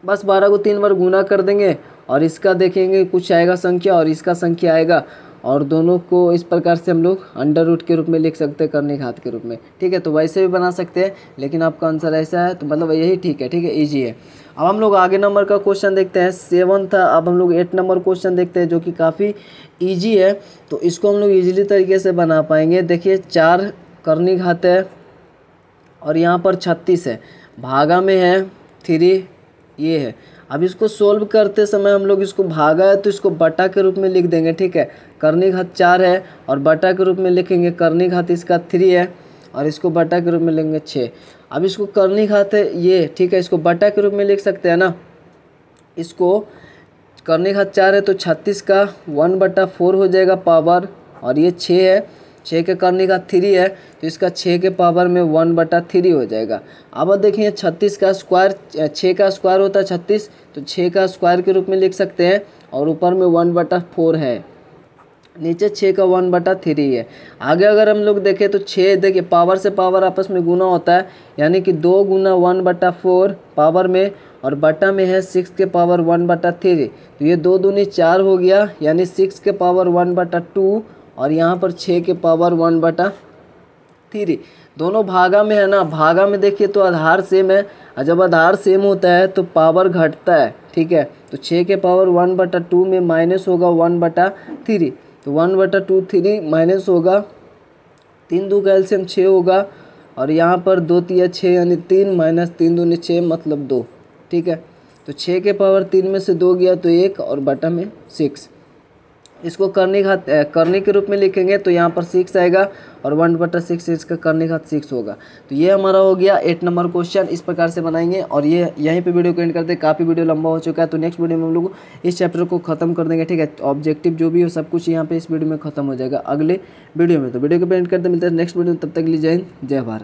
बस 12 को 3 बार गुना कर देंगे और इसका देखेंगे कुछ आएगा संख्या और इसका संख्या आएगा, और दोनों को इस प्रकार से हम लोग अंडर रूट के रूप में लिख सकते हैं, करनी घात के रूप में। ठीक है, तो वैसे भी बना सकते हैं, लेकिन आपका आंसर ऐसा है तो मतलब यही ठीक है। ठीक है, ईजी है। अब हम लोग आगे नंबर का क्वेश्चन देखते हैं। 7 था, अब हम लोग 8 नंबर क्वेश्चन देखते हैं जो कि काफ़ी ईजी है। तो इसको हम लोग ईजिली तरीके से बना पाएंगे। देखिए 4 करनी घात है और यहाँ पर 36 है, भागा में है 3 ये है। अब इसको सोल्व करते समय हम लोग इसको भागा है तो इसको बटा के रूप में लिख देंगे। ठीक है, करनी घात 4 है और बटा के रूप में लिखेंगे करनी घात इसका 3 है, और इसको बटा के रूप में लेंगे 6। अब इसको करनी घात है ये, ठीक है, इसको बटा के रूप में लिख सकते हैं ना। इसको करनी घात 4 है तो 36 का 1/4 हो जाएगा पावर, और ये 6 है, 6 के करनी घात 3 है तो इसका 6 के पावर में 1/3 हो जाएगा। अब देखिए 36 का स्क्वायर, 6 का स्क्वायर होता है 36, तो 6 का स्क्वायर के रूप में लिख सकते हैं, और ऊपर में 1/4 है, नीचे 6 का 1/3 है। आगे अगर हम लोग देखें तो 6, देखिए पावर से पावर आपस में गुना होता है, यानी कि 2 गुना 1/4 पावर में, और बटा में है 6 के पावर 1/3, तो ये 2 दूनी 4 हो गया, यानी 6 के पावर 1/2, और यहाँ पर 6 के पावर 3। दोनों भागा में है ना, भागा में देखिए तो आधार सेम है, और जब आधार सेम होता है तो पावर घटता है, ठीक है। तो 6 के पावर 1/2 में माइनस होगा 1/3, तो 1/2 3 माइनस होगा 3 2 का एलसीएम 6 होगा, और यहाँ पर 2 तिया 6 यानी 3 माइनस 3 दूनी 6 मतलब 2, ठीक है। तो 6 के पावर 3 में से 2 गया तो 1 और बटा में 6। इसको करने के रूप में लिखेंगे तो यहाँ पर 6 आएगा और 1/6 इसका करने का 6 होगा। तो ये हमारा हो गया 8 नंबर क्वेश्चन। इस प्रकार से बनाएंगे और ये यहीं पे वीडियो को एंड करते हैं, काफ़ी वीडियो लंबा हो चुका है। तो नेक्स्ट वीडियो में हम लोग इस चैप्टर को खत्म कर देंगे, ठीक है। ऑब्जेक्टिव जो भी हो सब कुछ यहाँ पे इस वीडियो में खत्म हो जाएगा अगले वीडियो में। तो वीडियो को एंड करते मिलते हैं नेक्स्ट वीडियो में, तब तक के लिए जय हिंद जय भारत।